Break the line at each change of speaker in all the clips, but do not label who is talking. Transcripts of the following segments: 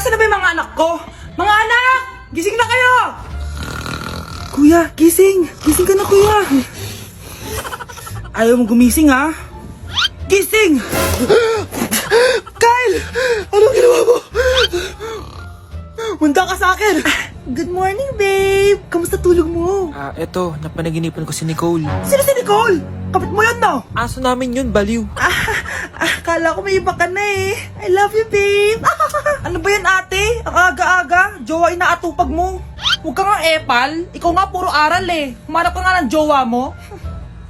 Nasaan na ba yung mga anak ko? Mga anak! Gising na kayo! Kuya, gising! Gising ka na, kuya! Ayaw mo gumising, ha? Gising! Kyle! Anong ginawa mo? Munda ka sa akin! Good morning, babe! Kamusta tulog mo?
Eto, napanaginipan ko si Nicole.
Sino si Nicole? Kapit mo yun, no?
Aso namin yun, baliw.
Kala ko may iba ka na eh. I love you, babe. Ano ba yan, ate? Ang aga-aga. Jowa inaatupag mo. Huwag ka nga epal. Ikaw nga puro aral eh. Humanap ka nga ng jowa mo.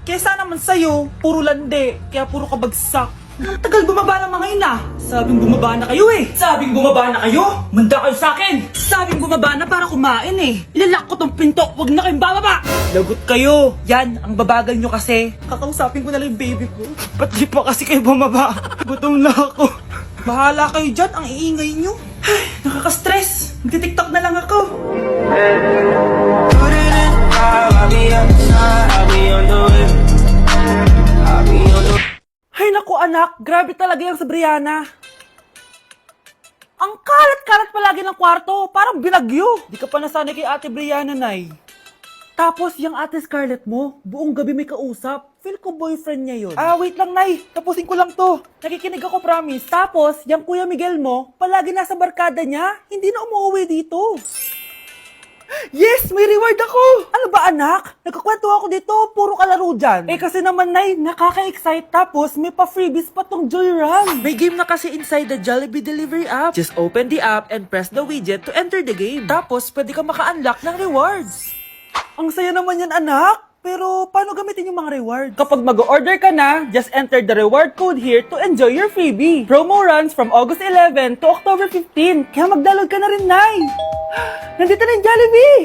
Kesa naman sa'yo, puro lande. Kaya puro kabagsak. Ang tagal bumaba ng mga ina. Sabing bumaba na kayo eh. Sabing bumaba na kayo. Manda kayo sa akin. Sabing bumaba na para kumain eh. Ilalak ko tong pinto. Huwag na kayong bababa. Lagot kayo. Yan, ang babagal nyo kasi. Kakausapin ko na lang yung baby ko. Ba't di pa kasi kayo bumaba? Gutom na ako. Bahala kayo dyan. Ang iingay nyo. Ay, nakaka-stress. Magti-tiktok na lang ako. Ay naku anak, grabe talaga yung sa Brianna. Ang kalat-kalat palagi ng kwarto, parang binagyo. Di ka pa nasanay kay ate Brianna, Nay. Tapos yung ate Scarlett mo, buong gabi may kausap. Feel ko boyfriend niya yun. Wait lang, Nay. Tapusin ko lang to. Nakikinig ako, promise. Tapos, yung Kuya Miguel mo, palagi nasa barkada niya, hindi na umuwi dito. Yes! May reward ako! Ano ba anak? Nagkakwento ako dito, puro kalaro dyan. Kasi naman Nay, nakaka-excite tapos may pa-freebies pa tong Joy Run.
May game na kasi inside the Jollibee Delivery app. Just open the app and press the widget to enter the game. Tapos, pwede ka maka-unlock ng rewards.
Ang saya naman yan anak. Pero paano gamitin yung mga reward? Kapag mag-order ka na, just enter the reward code here to enjoy your freebie. Promo runs from August 11 to October 15. Kaya mag-download ka na rin, Nay. Nandito na yung Jollibee!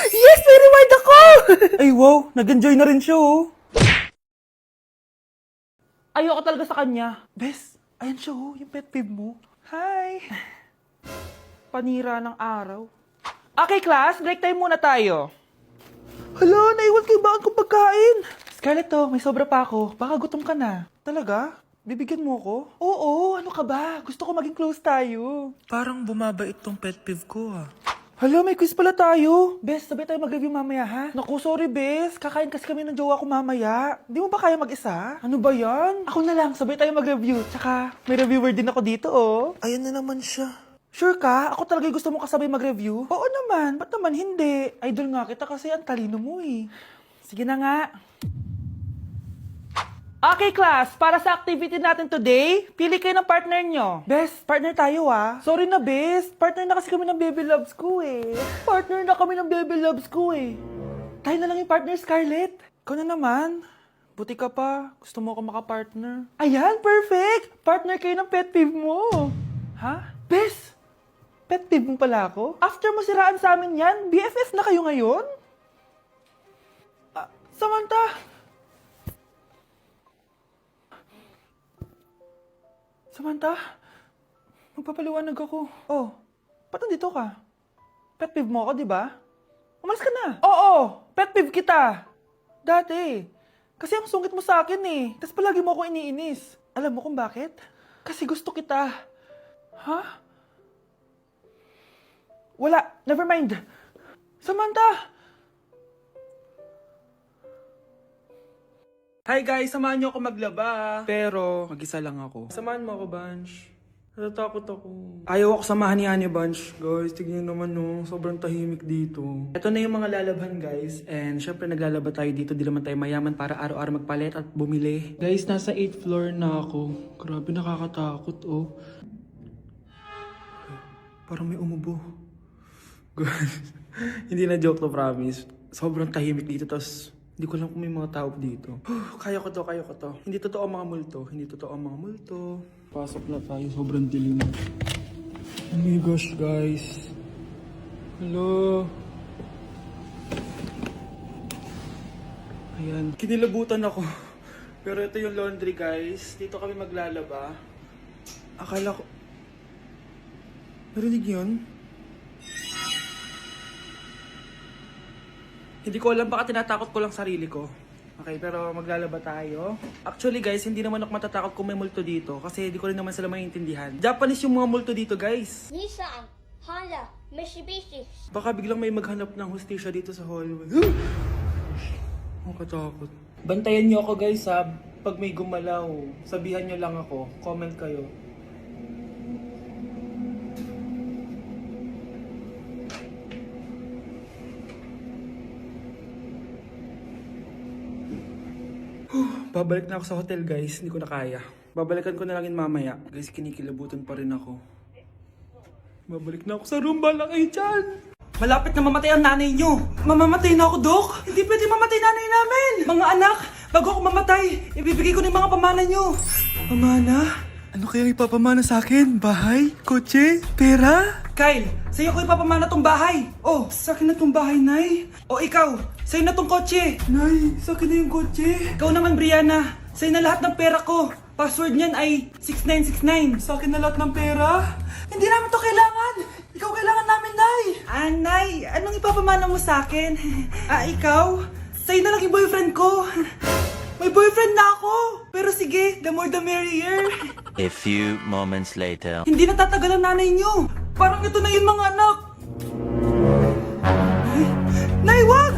Yes! May reward ako! Ay wow, nag-enjoy na rin siya oh. Ayoko talaga sa kanya. Bes, ayan siya oh, yung pet peeve mo. Hi! Panira ng araw. Okay class, break time muna tayo. Hala, naiwan ko yung baon kong pagkain. Scarlett to, may sobra pa ako. Baka gutom ka na. Talaga? Bibigyan mo ko? Oo, ano ka ba? Gusto ko maging close tayo.
Parang bumabait tong pet peeve ko
Hala, may quiz pala tayo. Bes, sabay tayo mag-review mamaya ha? Naku, sorry Bes. Kakain kasi kami ng jowa ko mamaya. Di mo ba kaya mag-isa? Ano ba yan? Ako na lang, sabay tayo mag-review. Tsaka, may reviewer din ako dito oh.
Ayan na naman siya.
Sure ka? Ako talaga gusto mo kasabay mag-review? Oo naman. Ba't naman hindi? Idol nga kita kasi ang talino mo eh. Sige na nga. Okay class, para sa activity natin today, pili kayo ng partner nyo. Best, partner tayo ah. Sorry na best, partner na kasi kami ng baby loves ko eh. Partner na kami ng baby loves ko eh. Tayo na lang yung partner, Scarlett. Ikaw na naman. Buti ka pa, gusto mo ako makapartner. Ayan, perfect! Partner kayo ng pet peeve mo. Ha? Best, pet peeve mo pala ako? After mo siraan sa amin yan, BFF na kayo ngayon? Samantha! Samantha, magpapaliwanag ako. Oh, ba't nandito ka? Pet peeve mo ako, di ba? Umalis ka na. Oo, pet peeve kita. Dati. Kasi ang sungit mo sa akin eh. Tapos palagi mo ako iniinis. Alam mo kung bakit? Kasi gusto kita. Ha? Wala, never mind. Samantha! Hi guys, samahan niyo ako maglaba. Pero, mag-isa lang ako. Samahan mo ako, Bunch. Natatakot ako. Ayaw ako samahan ni Anya, Bunch. Guys, tignan naman no. Sobrang tahimik dito. Ito na yung mga lalabhan, guys. And syempre, naglalaba tayo dito. Di naman tayo mayaman para araw-araw magpalit at bumili. Guys, nasa 8th floor na ako. Grabe, nakakatakot, oh. Parang may umubo. Guys, hindi na joke to, promise. Sobrang tahimik dito, tas hindi ko alam kung may mga tao dito. Kaya ko to, kaya ko to. Hindi totoo ang mga multo. Hindi totoo ang mga multo. Pasok na tayo. Sobrang dilim. Oh my gosh, guys. Hello. Ayan. Kinilabutan ako. Pero ito yung laundry, guys. Dito kami maglalaba. Akala ko... Narinig yun?
Hindi ko alam, baka tinatakot ko lang sarili ko. Okay, pero maglalaba tayo. Actually guys, hindi naman ako matatakot kung may multo dito kasi hindi ko rin naman sila maintindihan. Japanese yung mga multo dito guys.
Nissan, Honda, Mitsubishi.
Baka biglang may maghanap ng hustisya dito sa hallway. Ang katakot. Bantayan niyo ako guys ha. Pag may gumalaw, sabihan niyo lang ako. Comment kayo. Babalik na ako sa hotel guys, hindi ko na kaya. Babalikan ko na lang yun mamaya. Guys, kinikilabutan pa rin ako. Babalik na ako sa room, bala kayo dyan! Malapit na mamatay ang nanay nyo! Mamamatay na ako, Dok! Hindi pwede mamatay nanay namin! Mga anak, bago ako mamatay, ibibigay ko na yung mga pamana nyo! Pamana? Ano kaya ipapamana sa akin? Bahay? Kotse? Pera? Kyle, sa'yo ko ipapamana tong bahay! Oh, sa akin na tong bahay, Nay! O ikaw, sa'yo na tong kotse! Nay, sa akin na yung kotse! Ikaw naman, Brianna, sa'yo na lahat ng pera ko! Password niyan ay 6969. Sa akin na lahat ng pera? Hindi namin to kailangan! Ikaw kailangan namin, Nay! Ah, Nay, anong ipapamana mo sa akin? Ikaw? Sa'yo na lang yung boyfriend ko! May boyfriend na ako! Pero sige, the more the merrier!
A few moments later.
Hindi natatagal ang nanay niyo! Parang ito na yun, mga anak! Nay, wag!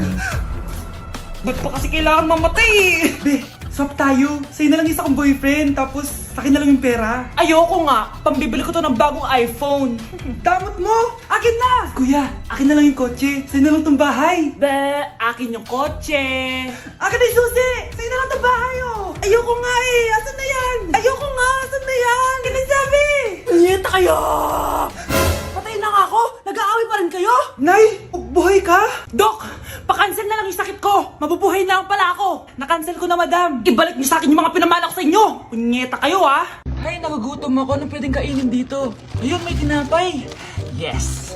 Ba't pa kasi kailangan mamatay eh? Be, swap tayo. Sa'yo na lang isa kong boyfriend, tapos akin na lang yung pera. Ayoko nga. Pambibili ko to ng bagong iPhone. Damot mo! Akin na! Kuya, akin na lang yung kotse. Sa'yo na lang tong bahay. Be, akin yung kotse. Akin na yung susi! Sa'yo na lang tong bahay, oh! Ayoko nga eh! Asan na yan? Ayoko nga! Asan na yan? Kinasabi! Niyeta kayo! Patay na nga ako! Nag-aaway pa rin kayo? Nay! Buhay ka? Dok! Pakancel na lang yung sakit ko! Mabubuhay na lang pala ako! Nakancel ko na, madam! Ibalik niyo sa akin yung mga pinamana ko sa inyo! Punyeta kayo, ah! Ay, nagugutom ako. Anong pwedeng kainin dito? Ayun, may tinapay! Yes!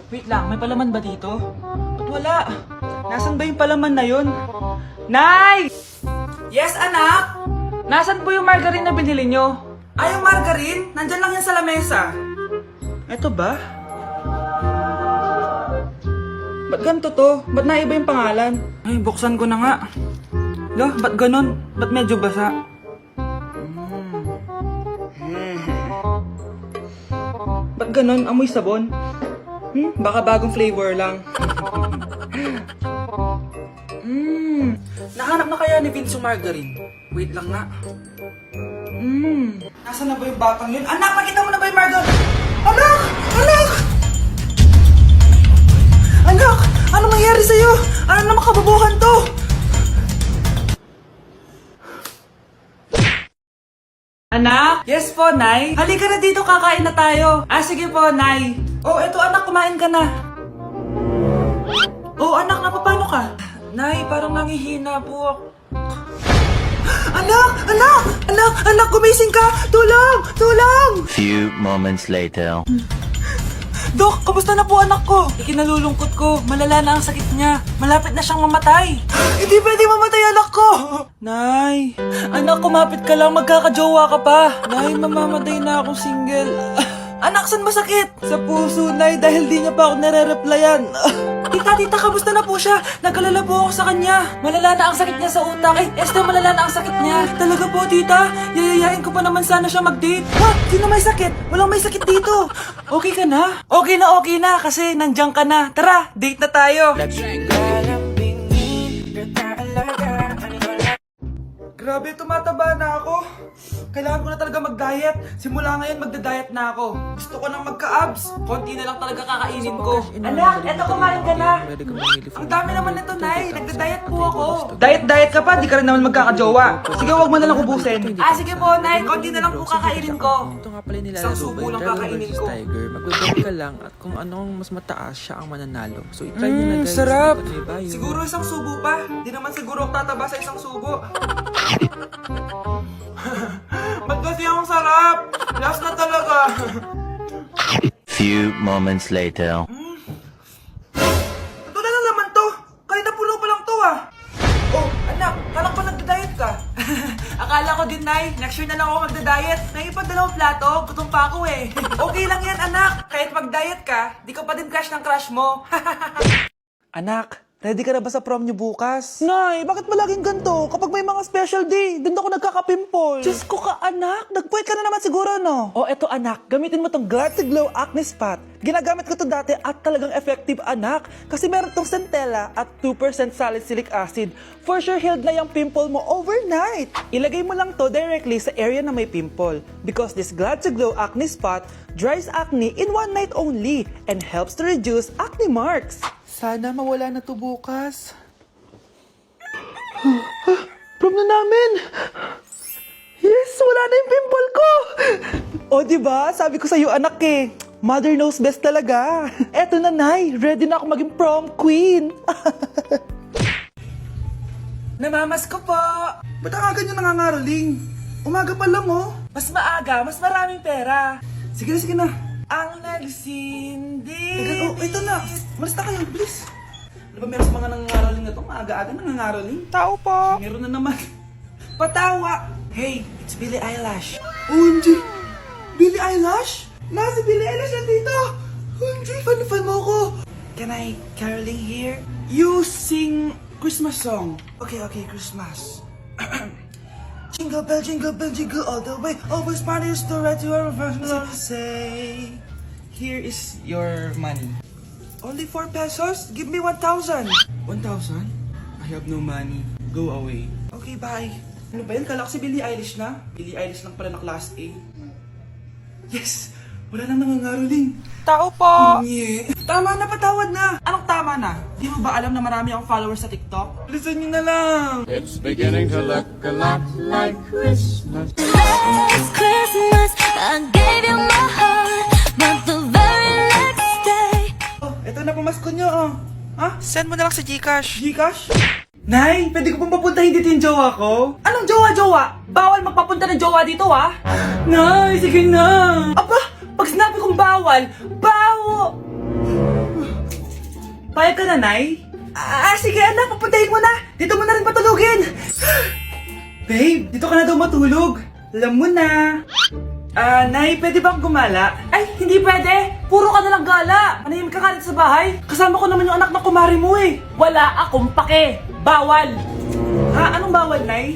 Wait lang, may palaman ba dito? Ba't wala? Nasaan ba yung palaman na yun? Nay! Yes, anak! Nasaan po yung margarine na binili nyo? Ay, yung margarine? Nandyan lang yan sa lamesa. Eto ba? Ba't ganito to? Ba't naiba yung pangalan? Ay, buksan ko na nga. Lo, ba't ganon? Ba't medyo basa? Ba't ganon? Amoy sabon? Baka bagong flavor lang. Nahanap na kaya ni Vince yung margarine? Wait lang nga. Nasaan na ba yung batang yun? Anak, nakita mo na ba yung margarine? Anak! Anak! Anak! Ano nangyari sa'yo? Ano naman kababuhan to? Anak? Yes po, Nay. Halika na dito, kakain na tayo. Sige po, Nay. Oh, eto anak, kumain ka na. Oh, anak, napapano ka? Nay, parang nangihina po ako. Anak! Anak! Anak! Anak! Gumising ka! Tulong! Tulong!
Few moments later.
Dok, kamusta na po anak ko? Ikinalulungkot ko. Malala na ang sakit niya. Malapit na siyang mamatay. Hindi pwede mamatay anak ko! Nay, anak, kumapit ka lang. Magkakajowa ka pa. Nay, mamamatay na akong single. Anak, saan masakit? Sa puso, Nay, dahil di niya pa ako nare-replyan. Tita, kamusta na po siya? Nag-alala po ako sa kanya. Malala na ang sakit niya sa utak. Esther, malala na ang sakit niya. Talaga po, tita? Yayayain ko pa naman sana siya mag-date. Ha? Sino may sakit? Walang may sakit dito. Okay ka na? Okay na, kasi nandiyan ka na. Tara, date na tayo. Grabe, tumataba na ako. Kailangan ko na talaga mag-diet. Simula ngayon, magda-diet na ako. Gusto ko nang magka-abs. Konti na lang talaga kakainin ko. Anak, eto kumain ka na. Ang dami naman nito, Nay. Nagda-diet po ako. Diet ka pa? Di ka rin naman magkakajowa. Sige, wag mo na lang ubusin. Sige po, Nay. Konti na lang po kakainin ko.
Ito nga pala nilalaro
Isang subo lang kakainin ko.
Tiger. Mag-bet ka lang at kung anong mas mataas siya ang mananalo. So itry nyo na guys.
Sarap.
May bayo.
Siguro isang subo pa. Di naman siguro ako tataba sa isang subo. Ba't kasi ang sarap? Last na talaga.
Few moments later.
Ito na lang naman to. Kahit napulo pa lang to ah. Oh, anak, kala ko nagda-diet ka. Akala ko din, Nay. Next year na lang ako magda-diet. Naipad dalawang plato, gutom pa ako eh. Okay lang yan, anak. Kahit mag-diet ka, di ka pa din crush ng crush mo. Anak,
ready ka na ba sa prom niyo bukas? Nay, bakit malaging ganito? Kapag may mga special day, doon ako nagkaka-pimple. Diyos ko ka, anak. Nag-point ka na naman siguro, no? O, eto anak, gamitin mo tong Glad to Glow Acne Spot. Ginagamit ko to dati at talagang effective, anak. Kasi meron tong centella at 2% salicylic acid. For sure, healed na yung pimple mo overnight. Ilagay mo lang to directly sa area na may pimple. Because this Glad to Glow Acne Spot dries acne in one night only and helps to reduce acne marks. Sana mawala na to bukas. Prom na namin! Yes, wala na yung pimple ko! O, diba? Sabi ko sa'yo, anak eh. Mother knows best talaga. Eto na, Nay. Ready na ako maging prom queen. Namamas ko po. Ba't ang aga niyo nangangaroling? Umaga pa lang, oh. Mas maaga, mas maraming pera. Sige na, sige na. Ang nagsindi. Oh, ito na. Malis na kayo, please. Ano ba meron sa mga nangangaroling na to? Maaga-aga nangangaroling. Tao po. Meron na naman. Patawa. Hey, it's Billie Eilish. OMG! Billie Eilish? Si Billie Eilish nandito! OMG, fan mo ko! Can I caroling here? You sing Christmas song. Okay, Christmas. Jingle bell, jingle all the way. Always party is the right to our first love. Say, here is your money. Only 4 pesos? Give me 1,000. 1,000? I have no money. Go away. Okay, bye. Ano ba yan? Kala ko si Billie Eilish na. Billie Eilish lang pala na class A. Yes! Wala nang nangangaroling. Tao po! Yeah. Tama na, patawad na! Anong tama na? Di mo ba alam na marami akong followers sa TikTok? Listen nyo na lang!
It's beginning to look a lot like Christmas.
Last Christmas, I gave you my heart, but the very next day.
Oh, eto na pamasko nyo, oh. Ha? Send mo na lang sa Gcash. Gcash? Nay, pwede ko pong papuntahin dito yung jowa ko? Anong jowa-jowa? Bawal magpapunta ng jowa dito, ha? Nay, sige na! Aba, pag sinabi kong bawal, Payag ka na, Nay? Sige anak, papuntahin mo na! Dito mo na rin patulugin! Babe, dito ka na daw matulog. Alam mo na. Nay, pwede bang gumala? Ay, hindi pwede. Puro ka nalang gala. Manahimik ka ka dito sa bahay. Kasama ko naman yung anak ng kumari mo eh. Wala akong pake. Bawal. Ha? Anong bawal, Nay?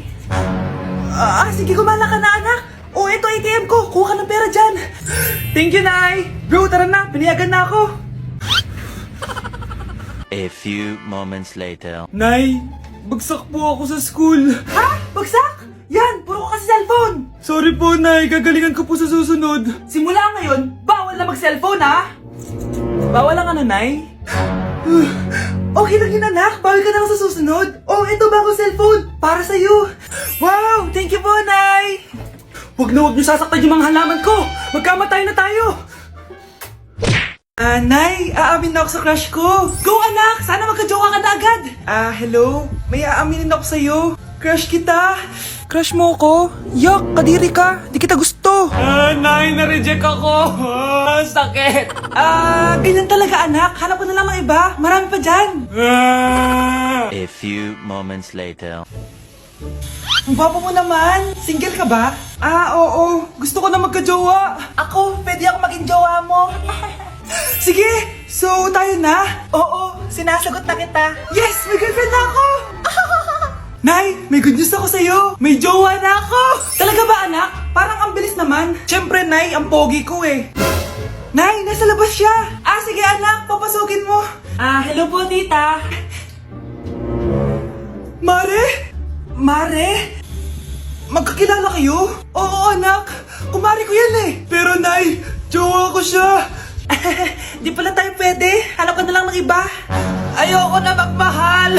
Sige, gumala ka na, anak. O, ito ATM ko. Kuha ka ng pera dyan. Thank you, Nay. Bro, tara na. Piniyagan na ako.
A few moments later.
Nay, bagsak po ako sa school. Ha? Bagsak? Yan, puro ka kasi cellphone. Sorry po, Nay. Gagalingan ko po sa susunod. Simula ngayon, bawal na mag-cellphone, ha? Bawal lang ano, Nay? Okay lang yun, anak. Bawal ka na lang sa susunod. Oh, ito bagong cellphone. Para sa'yo. Wow, thank you po, Nay. Huwag niyo sasaktan yung mga halaman ko. Magkamatay na tayo. Nay, aamin na ako sa crush ko. Go, anak! Sana magka-jowa ka na agad. Hello? May aaminin ako sa'yo. Crush kita. Crush mo ko? Yak, kadiri ka. Di kita gusto. Nay, na-reject ako. Sakit. Ganyan talaga, anak. Hanap ko na lang ng iba. Marami pa dyan.
A few moments later.
Ang gwapo mo naman. Single ka ba? Oo. Gusto ko na magka-jowa. Ako, pwede ako maging jowa mo. Sige, so tayo na? Oo, sinasagot na kita. Yes, may girlfriend na ako! Nay, may good news ako sa'yo. May jowa na ako! Talaga ba, anak? Parang ang bilis naman. Siyempre, Nay, ang pogi ko eh. Nay, nasa labas siya. Sige anak, papasukin mo. Hello po, tita. Mare? Magkakilala kayo? Oo, anak. Kumari ko yan eh. Pero, Nay, jowa ko siya. Di pala tayo pwede. Hanap ka na lang ng iba. Ayoko na magmahal.